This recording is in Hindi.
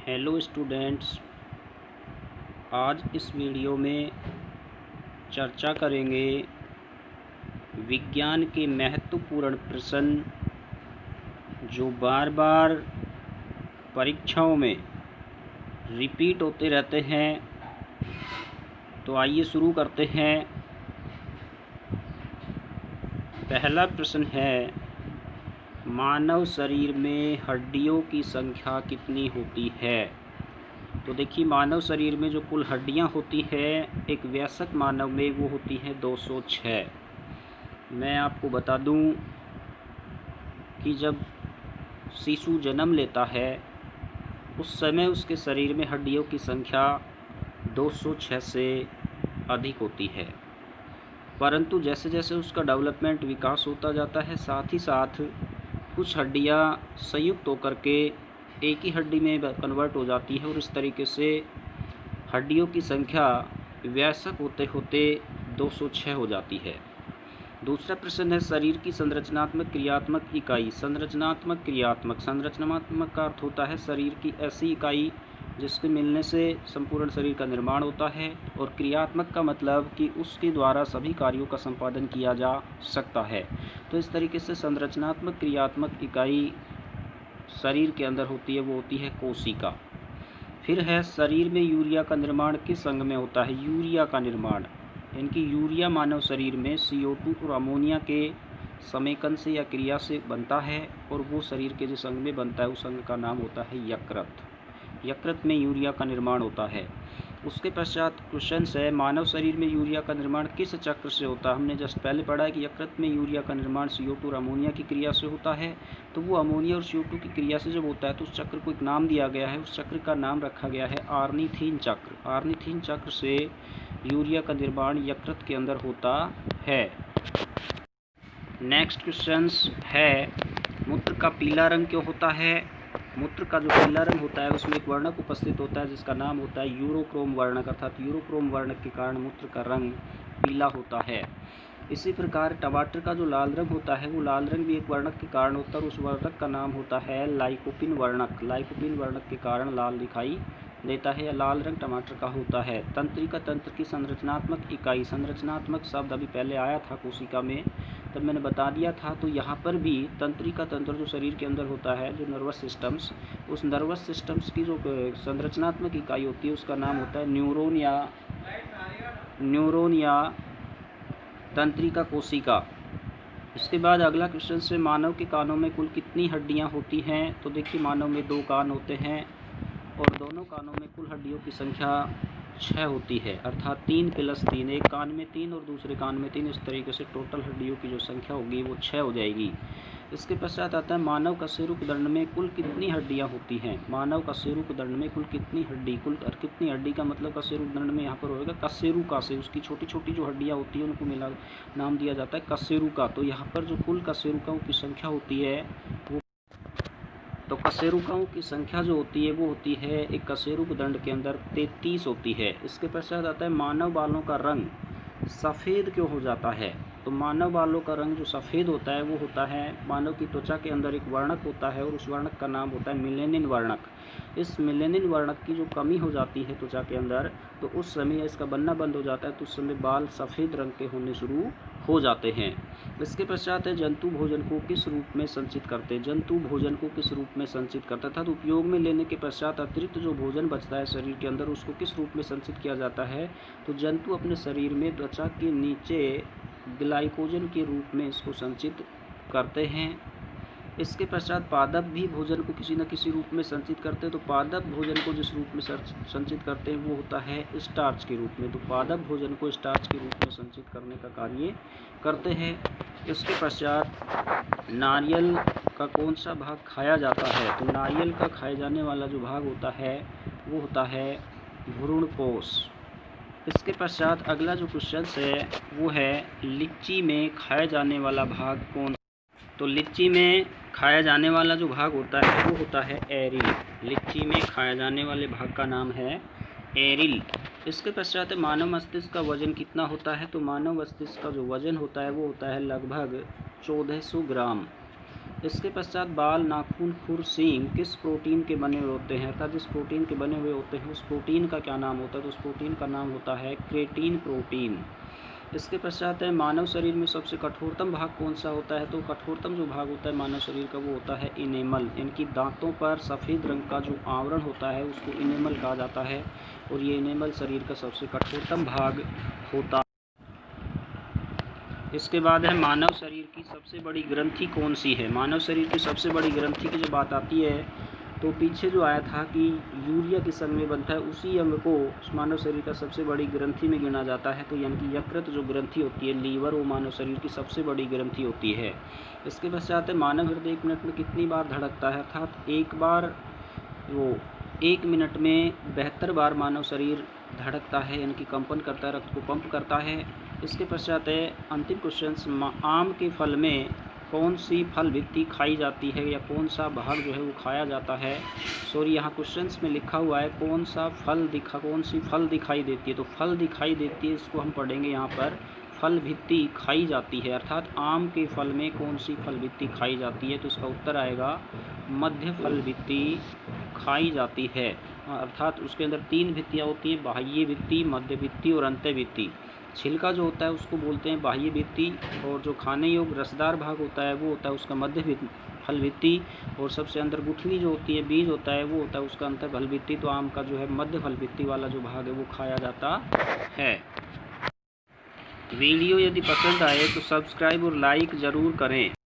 हेलो स्टूडेंट्स, आज इस वीडियो में चर्चा करेंगे विज्ञान के महत्वपूर्ण प्रश्न जो बार बार परीक्षाओं में रिपीट होते रहते हैं। तो आइए शुरू करते हैं। पहला प्रश्न है, मानव शरीर में हड्डियों की संख्या कितनी होती है? तो देखिए, मानव शरीर में जो कुल हड्डियां होती है एक वयस्क मानव में वो होती है 206। मैं आपको बता दूं कि जब शिशु जन्म लेता है उस समय उसके शरीर में हड्डियों की संख्या 206 से अधिक होती है, परंतु जैसे जैसे उसका डेवलपमेंट विकास होता जाता है साथ ही साथ कुछ हड्डियां संयुक्त होकर के एक ही हड्डी में कन्वर्ट हो जाती है और इस तरीके से हड्डियों की संख्या वयस्क होते होते 206 हो जाती है। दूसरा प्रश्न है, शरीर की संरचनात्मक क्रियात्मक इकाई। संरचनात्मक का अर्थ होता है शरीर की ऐसी इकाई जिसके मिलने से संपूर्ण शरीर का निर्माण होता है, और क्रियात्मक का मतलब कि उसके द्वारा सभी कार्यों का संपादन किया जा सकता है। तो इस तरीके से संरचनात्मक क्रियात्मक इकाई शरीर के अंदर होती है, वो होती है कोशिका। फिर है, शरीर में यूरिया का निर्माण किस अंग में होता है? यूरिया का निर्माण यानी कि यूरिया मानव शरीर में CO2 और अमोनिया के समेकन से या क्रिया से बनता है, और वो शरीर के जिस अंग में बनता है उस अंग का नाम होता है यकृत। यकृत में यूरिया का निर्माण होता है। उसके पश्चात क्वेश्चन है, मानव शरीर में यूरिया का निर्माण किस चक्र से होता है? हमने जस्ट पहले पढ़ा है कि यकृत में यूरिया का निर्माण CO2 और अमोनिया की क्रिया से होता है। तो वो अमोनिया और CO2 की क्रिया से जब होता है तो उस चक्र को एक नाम दिया गया है, उस चक्र का नाम रखा गया है आर्निथीन चक्र। आर्निथीन चक्र से यूरिया का निर्माण यकृत के अंदर होता है। नेक्स्ट क्वेश्चन है, मूत्र का पीला रंग क्यों होता है? मूत्र का जो पीला रंग होता है उसमें एक वर्णक उपस्थित होता है जिसका नाम होता है यूरोक्रोम वर्णक, अर्थात यूरोक्रोम वर्णक के कारण मूत्र का रंग पीला होता है। इसी प्रकार टमाटर का जो लाल रंग होता है वो लाल रंग भी एक वर्णक के कारण होता है, और उस वर्णक का नाम होता है लाइकोपिन वर्णक। लाइकोपिन वर्णक के कारण लाल दिखाई देता है या लाल रंग टमाटर का होता है। तंत्रिका तंत्र की संरचनात्मक इकाई। संरचनात्मक शब्द अभी पहले आया था कोशिका में, तब मैंने बता दिया था। तो यहाँ पर भी तंत्रिका तंत्र जो शरीर के अंदर होता है, जो नर्वस सिस्टम्स, उस नर्वस सिस्टम्स की जो संरचनात्मक इकाई होती है उसका नाम होता है न्यूरॉन या तंत्रिका कोशिका। इसके बाद अगला क्वेश्चन से, मानव के कानों में कुल कितनी हड्डियां होती हैं? तो देखिए, मानव में 2 कान होते हैं और दोनों कानों में कुल हड्डियों की संख्या 6 होती है, अर्थात 3 + 3। एक कान में 3 और दूसरे कान में 3, इस तरीके से टोटल हड्डियों की जो संख्या होगी वो 6 हो जाएगी। इसके पश्चात आता है, मानव कशेरुकदंड में कुल कितनी हड्डियां होती हैं? मानव कशेरुकदंड में कुल कितनी हड्डी, कुल कितनी हड्डी का मतलब कशेरुकदंड में यहाँ पर होगा कशेरुका से, उसकी छोटी छोटी जो हड्डियाँ होती हैं उनको मिला नाम दिया जाता है कशेरुका। तो यहाँ पर जो कुल कशेरुकाओं की संख्या होती है वो, तो कशेरुकाओं की संख्या जो होती है वो होती है एक कशेरुकदंड के अंदर 33 होती है। इसके पश्चात आता है, मानव बालों का रंग सफ़ेद क्यों हो जाता है? तो मानव बालों का रंग जो सफ़ेद होता है वो होता है, मानव की त्वचा के अंदर एक वर्णक होता है और उस वर्णक का नाम होता है मेलेनिन वर्णक। इस मेलेनिन वर्णक की जो कमी हो जाती है त्वचा के अंदर, तो उस समय इसका बनना बंद हो जाता है, तो उस समय बाल सफ़ेद रंग के होने शुरू हो जाते हैं। इसके पश्चात है, जंतु भोजन को किस रूप में संचित करते? जंतु भोजन को किस रूप में संचित करता था? तो उपयोग में लेने के पश्चात अतिरिक्त जो भोजन बचता है शरीर के अंदर उसको किस रूप में संचित किया जाता है? तो जंतु अपने शरीर में त्वचा के नीचे ग्लाइकोजन के रूप में इसको संचित करते हैं। इसके पश्चात पादप भी भोजन को किसी न किसी रूप में संचित करते हैं। तो पादप भोजन को जिस रूप में संचित करते हैं वो होता है स्टार्च के रूप में। तो पादप भोजन को स्टार्च के रूप में संचित करने का कार्य करते हैं। इसके पश्चात नारियल का कौन सा भाग खाया जाता है? तो नारियल का खाए जाने वाला जो भाग होता है वो होता है भ्रूणपोष। इसके पश्चात अगला जो क्वेश्चन है वो है, लीची में खाया जाने वाला भाग कौन? तो लीची में खाया जाने वाला जो भाग होता है वो होता है एरिल। लीची में खाया जाने वाले भाग का नाम है एरिल। इसके पश्चात मानव मस्तिष्क का वजन कितना होता है? तो मानव मस्तिष्क का जो वजन होता है वो होता है लगभग 1400 ग्राम। इसके पश्चात बाल, नाखून, खुर, सींग किस प्रोटीन के बने हुए होते हैं, अर्थात जिस प्रोटीन के बने हुए होते हैं उस प्रोटीन का क्या नाम होता है, तो उस प्रोटीन का नाम होता है क्रेटीन प्रोटीन। इसके पश्चात है मानव शरीर में सबसे कठोरतम भाग कौन सा होता है, तो कठोरतम जो भाग होता है मानव शरीर का वो होता है इनेमल, इनकी दांतों पर सफ़ेद रंग का जो आवरण होता है उसको इनेमल कहा जाता है, और ये इनेमल शरीर का सबसे कठोरतम भाग होता है। इसके बाद है मानव शरीर की सबसे बड़ी ग्रंथि कौन सी है। मानव शरीर की सबसे बड़ी ग्रंथि की जो बात आती है तो पीछे जो आया था कि यूरिया किस अंग में बनता है, उसी अंग को मानव शरीर का सबसे बड़ी ग्रंथि में गिना जाता है। तो यानी कि यकृत जो ग्रंथि होती है, लीवर, वो मानव शरीर की सबसे बड़ी ग्रंथि होती है। इसके पश्चात है मानव हृदय 1 मिनट में कितनी बार धड़कता है, अर्थात एक बार वो 1 मिनट में 72 बार मानव शरीर धड़कता है, यानी कि कंपन करता है, रक्त को पंप करता है। इसके पश्चात है अंतिम क्वेश्चन, आम के फल में कौन सी फल भित्ति खाई जाती है, या कौन सा भाग जो है वो खाया जाता है। सॉरी, यहाँ क्वेश्चंस में लिखा हुआ है कौन सी फल दिखाई देती है, तो फल दिखाई देती है इसको हम पढ़ेंगे यहाँ पर फल भित्ति खाई जाती है, अर्थात आम के फल में कौन सी फल भित्ति खाई जाती है, तो इसका उत्तर आएगा मध्य फल भित्ति खाई जाती है। अर्थात उसके अंदर 3 भित्तियाँ होती हैं, बाह्य भित्ति, मध्य भित्ति और अंत्य भित्ति। छिलका जो होता है उसको बोलते हैं बाह्य भित्ति, और जो खाने योग्य रसदार भाग होता है वो होता है उसका मध्य फल भित्ति, और सबसे अंदर गुठली जो होती है, बीज होता है, वो होता है उसका अंतर फल भित्ति। तो आम का जो है मध्य फल भित्ति वाला जो भाग है वो खाया जाता है। वीडियो यदि पसंद आए तो सब्सक्राइब और लाइक ज़रूर करें।